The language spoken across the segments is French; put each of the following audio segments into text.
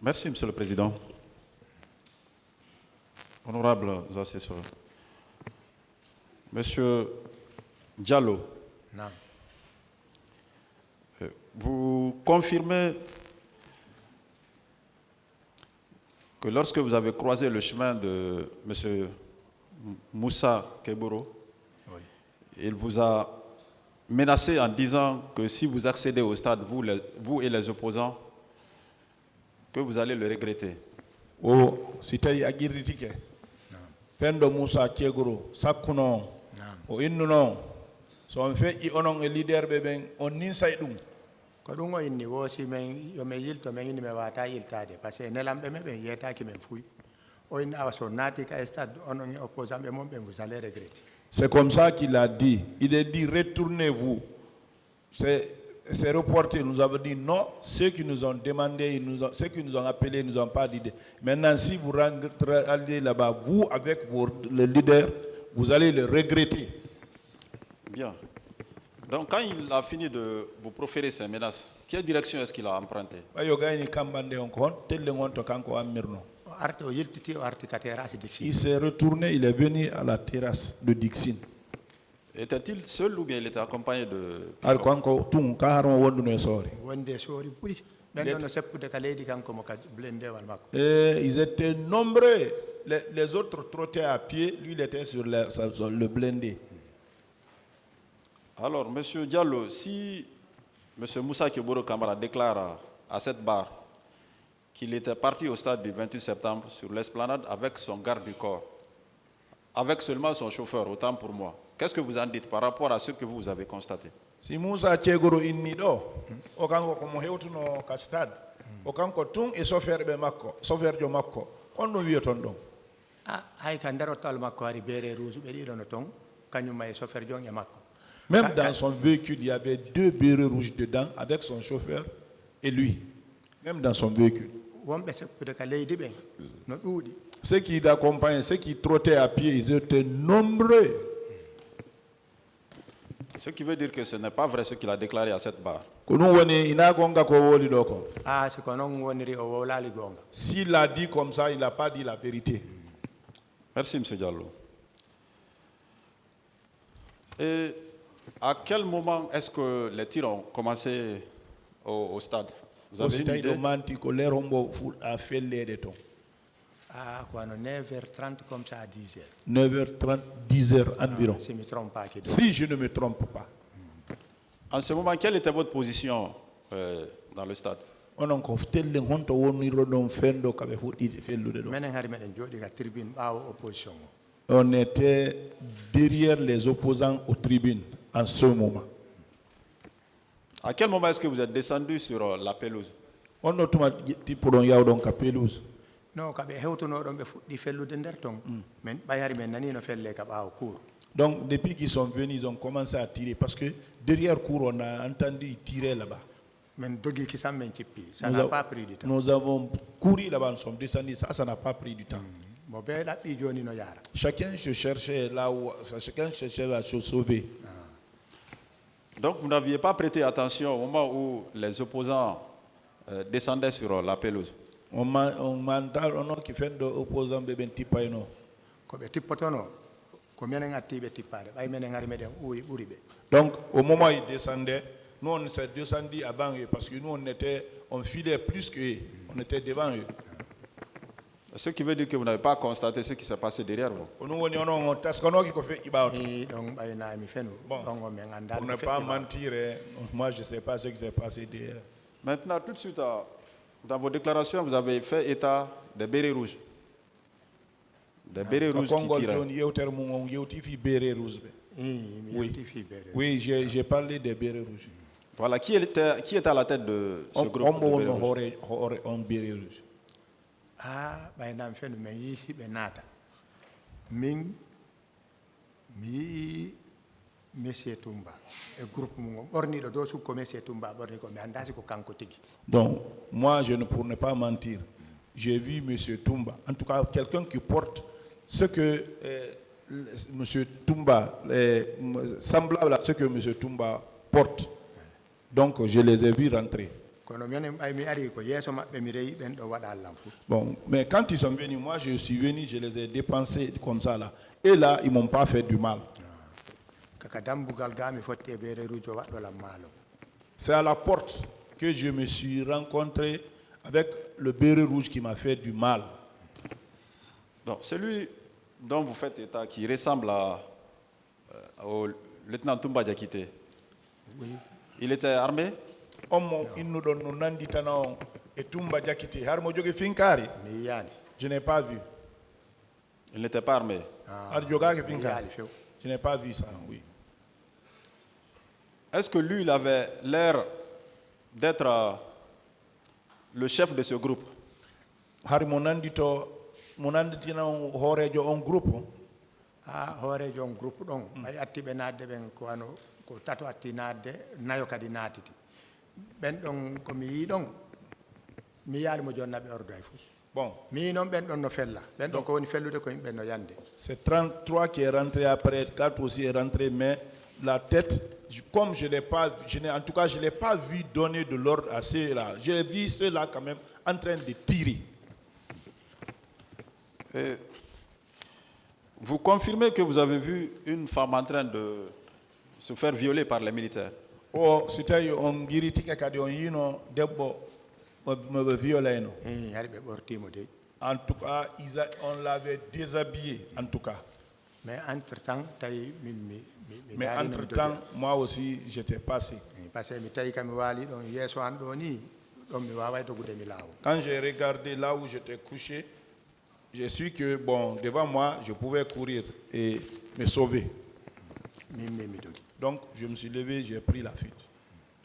Merci, Monsieur le Président. Honorables assesseurs. Monsieur Diallo, Non. vous confirmez que lorsque vous avez croisé le chemin de Monsieur Moussa Keboro, Oui. il vous a menacé en disant que si vous accédez au stade, vous et les opposants, que vous allez le regretter. O si tawi a girritike pendo Moussa Kegoro sakkuno o innuno so on feƴƴi onon e leader ɓe ɓen on ninsay ɗum ko ɗum o inni woosi men yo min yilto min inni min wawata yiltade par ce que nelamɓe men ɓen yeytaki men fuuy o inni awa so naati ka stade onon e opposant ɓe mon ɓen vous allez regretter. C'est comme ça qu'il a dit. Il a dit retournez-vous. C'est reporté. Nous avons dit non. Ceux qui nous ont demandé, ceux qui nous ont appelés, nous ont pas dit. Maintenant, si vous allez là-bas, vous avec le leader, vous allez le regretter. Bien. Donc, quand il a fini de vous proférer ces menaces, quelle direction est-ce qu'il a emprunté? Il s'est retourné, il est venu à la terrasse de Dixine. Était-il seul ou bien il était accompagné de... Ils étaient nombreux. Les autres trottaient à pied, lui il était sur le blindé. Alors, M. Diallo, si M. Moussa Keboro Kamara déclare à cette barre qu'il était parti au stade du 28 septembre sur l'esplanade avec son garde du corps, avec seulement son chauffeur, autant pour moi, qu'est-ce que vous en dites par rapport à ce que vous avez constaté? Si Moussa Kegoro inni ɗo o kanko komo hewtuno ka stade o kanko tun e chauffeur jo makko on ɗum wiyaton ɗon hay ka ndarottal makko hari beere rouge ɓe ɗiɗono toon kañum e chauffeur jon e makko. Même dans son véhicule, il y avait 2 bérets rouges dedans avec son chauffeur et lui. Même dans son véhicule. Ceux qui l'accompagnaient, ceux qui trottaient à pied, ils étaient nombreux. Ce qui veut dire que ce n'est pas vrai ce qu'il a déclaré à cette barre. S'il a dit comme ça, il n'a pas dit la vérité. Merci, M. Diallo. Et à quel moment est-ce que les tirs ont commencé au stade? Vous avez une idée? 9h30 comme ça à 10h. 9h30, 10h environ. Si je ne me trompe pas. Si je ne me trompe pas. En ce moment, quelle était votre position dans le stade? On était derrière les opposants aux tribunes en ce moment. À quel moment est-ce que vous êtes descendu sur la pelouse? Non, donc depuis qu'ils sont venus, ils ont commencé à tirer parce que derrière cour on a entendu tirer là-bas. Ça n'a pas pris du temps. Nous avons couru là-bas, nous sommes descendus, ça n'a pas pris du temps. Chacun se cherchait là où, chacun cherchait à se sauver. Donc vous n'aviez pas prêté attention au moment où les opposants descendaient sur la pelouse? On a qui fait de opposants de Bentipaino. Donc au moment où ils descendaient, nous on s'est descendu avant eux parce que nous on filait plus qu'eux, on était devant eux. Ce qui veut dire que vous n'avez pas constaté ce qui s'est passé derrière vous. Bon, pour ne pas mentir, moi je ne sais pas ce qui s'est passé derrière. Maintenant, tout de suite, dans vos déclarations, vous avez fait état des bérets rouges. Des bérets rouges qui tiraient. Oui, j'ai parlé des bérets rouges. Voilà, qui était à la tête de ce groupe de bérets rouges? Monsieur Toumba, un groupe orni le dos comme Monsieur Toumba, donc, moi, je ne pourrais pas mentir. J'ai vu Monsieur Toumba, en tout cas, quelqu'un qui porte ce que Monsieur Toumba, semblable à ce que Monsieur Toumba porte. Donc, je les ai vus rentrer. kono minen ɓay mi ari ko yeeso maɓɓe mi rewi ɓen ɗo waɗa allan fus. Bon, mais quand ils sont venus, moi je suis venu, je les ai dépensés comme ça là. Et là, ils m'ont pas fait du mal. Kaka dambugal ga mi fotti e ɓeererujo waɗɗolam maalo. C'est à la porte que je me suis rencontré avec le béret rouge qui m'a fait du mal. Donc, celui dont vous faites état, qui ressemble au lieutenant Toumba Diakité, Oui. il était armé? Omo innu don no nandi tanaon et Toumba Diakité har mo joge finkari. mi yaali. Je n'ai pas vu. Il n'était pas armé. Har joga ke mi finkari. yaali few. Je n'ai pas vu ça, oui. Est-ce que lui, il avait l'air d'être le chef de ce groupe? Har mo nandi tanaon horejo on groupe. Hoorejo on groupe ɗon ɓay attiɓe naatde ɓen ko ano ko tato atti naatde nayo kadi naatiti ɓen ɗon komi yii ɗon mi yaali mo jonnaɓe ordo hay fus. Bon, mi noon ɓen ɗon no fella ɓen ɗon ko woni fellude ko yimɓe no yande. c'est 33 qui est rentré après, 4 aussi est rentré, mais la tête, comme je l'ai pas, en tout cas, je l'ai pas vu donner de l'ordre à ceux-là. J'ai vu ceux-là quand même en train de tirer. Et vous confirmez que vous avez vu une femme en train de se faire violer par les militaires? O so tawi on guiritika kadi on yino debbo mo violeno. Hari ɓe ɓortimo dey. En tout cas, on l'avait déshabillé, en tout cas. Mais entre temps tawi mi Mais entre temps, moi aussi, j'étais passé. par ce que mi tawi kam mi waali ɗon yeeso an ɗo ni ɗon mi waway dogude mi laawo. Quand j'ai regardé là où j'étais couché, j'ai su que, bon, devant moi, je pouvais courir et me sauver. mi dogi. Donc, je me suis levé, j'ai pris la fuite.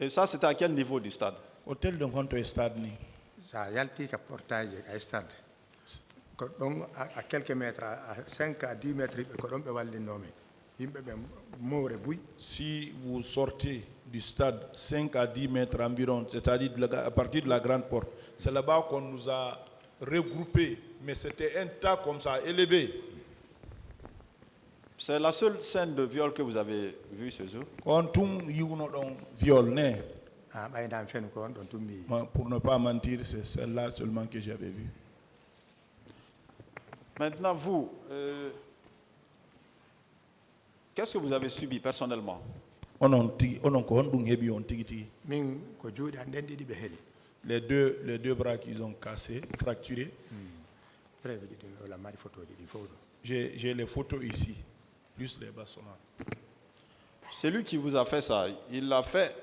Et ça, c'était à quel niveau du stade? Hôtel de Honto Stade ni. sa yalti ka portail ay stade ko ɗon à quelques mètres à 5 à 10 mètres ɓe ko ɗon ɓe wallinnomen yimɓe ɓe mowre buy. Si vous sortez du stade 5 à 10 mètres environ, c'est-à-dire à partir de la grande porte, c'est là-bas qu'on nous a regroupés. Mais c'était un tas comme ça, élevé. C'est la seule scène de viol que vous avez vue ce jour? On tout yuno don viol né. ɓaydam fen ko on ɗon tummi. Pour ne pas mentir, c'est celle-là seulement que j'avais vue. Maintenant, vous, qu'est-ce que vous avez subi personnellement? min ko juuɗe an ɗen ɗiɗi ɓe heeli. Les deux bras qu'ils ont cassés, fracturés. Preuve ɗiɗi wala mari photo ji ɗi fof ɗo. J'ai les photos ici, plus les bâtonnats. Celui qui vous a fait ça, il l'a fait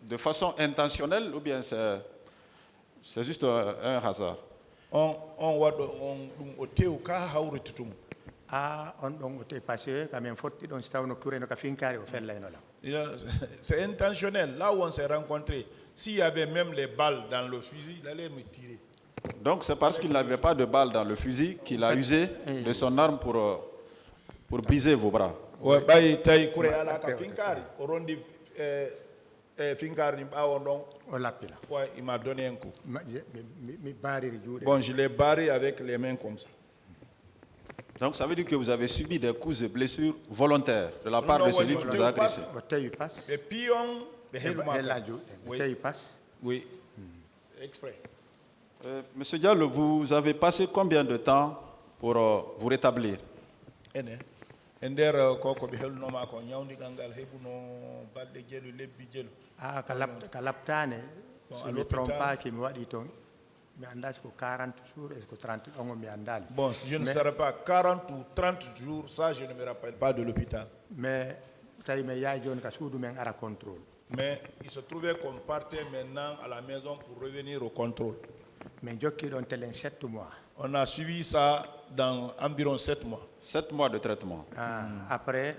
de façon intentionnelle ou bien c'est juste un hasard? On o tew ka hawrete tum. On ɗon o te par ce que quand même fotti ɗon si tawno kureno ka finkari o fellaynolam. C'est intentionnel. Là où on s'est rencontrés, s'il y avait même les balles dans le fusil, il allait me tirer. Donc c'est parce qu'il n'avait pas de balles dans le fusil qu'il a usé de son arme pour briser vos bras. Ouais, bay tay kure ala ka finkari, o rondi finkari ni bawon don. O lappila. Ouais, il m'a donné un coup. mi baariri juuɗe. Bon, je l'ai barré avec les mains comme ça. Donc ça veut dire que vous avez subi des coups de blessures volontaires de la part de celui qui vous a agressé. o tawi pas. Et pion de hella juuɗe o tawi pas. Oui. Exprès. Monsieur Diallo, vous avez passé combien de temps pour vous rétablir? Ender koko be helnoma ko nyawdi gangal hebuno balde jelu lebbi jelu. Ka laptane si mi trompaki mi waɗi toon mi annda ko 40 jours est ce que 30 ɗon mi andali. Bon, je ne saurais pas 40 ou 30 jours, ça je ne me rappelle pas de l'hôpital. Mais tawi mi yahi joni ka suudu men ara contrôle. Mais il se trouvait qu'on partait maintenant à la maison pour revenir au contrôle. Mais jokki ɗon telen 7 mois. On a suivi ça dans environ 7 mois. 7 mois de traitement. Après,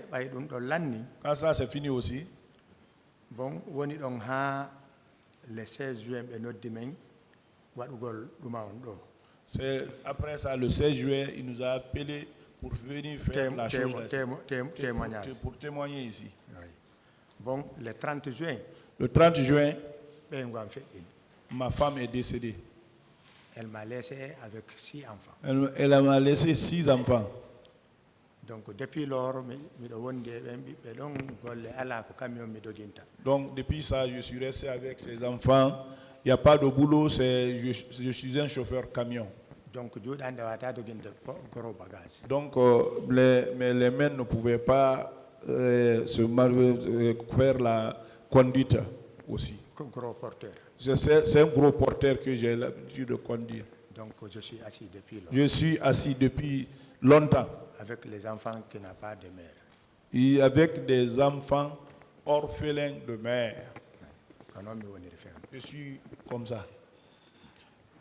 quand ça c'est fini aussi, bon, woni ɗon ha le 16 juin ɓe noddi men waɗugol ɗuma on ɗo. C'est après ça, le 16 juin, il nous a appelé pour venir faire la chose témoignage. Pour témoigner ici. Oui. Bon, le 30 juin. Le 30 juin, ma femme est décédée. Elle m'a laissé avec 6 enfants. Elle m'a laissé 6 enfants. Donc depuis lors, donc depuis ça, je suis resté avec ses enfants il n'y a pas de boulot, je suis un chauffeur camion. donc juuɗande wata doginde gros bagage. Donc les mains ne pouvaient pas faire la conduite aussi. Gros porteur. C'est un gros porteur que j'ai l'habitude de conduire. Donc je suis assis depuis longtemps. Je suis assis depuis longtemps. Avec les enfants qui n'ont pas de mère. Et avec des enfants orphelins de mère. Je suis comme ça.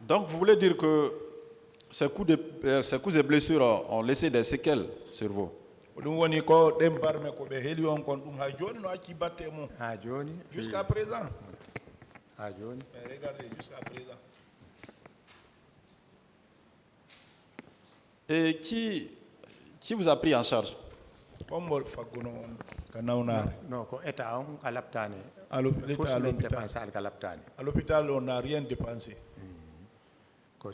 Donc vous voulez dire que ces coups et blessures ont laissé des séquelles sur vous? Jusqu'à présent. Regardez, jusqu'à présent. Et qui vous a pris en charge? Non, ko état on kalaptane. À l'hôpital, on n'a rien dépensé. Ko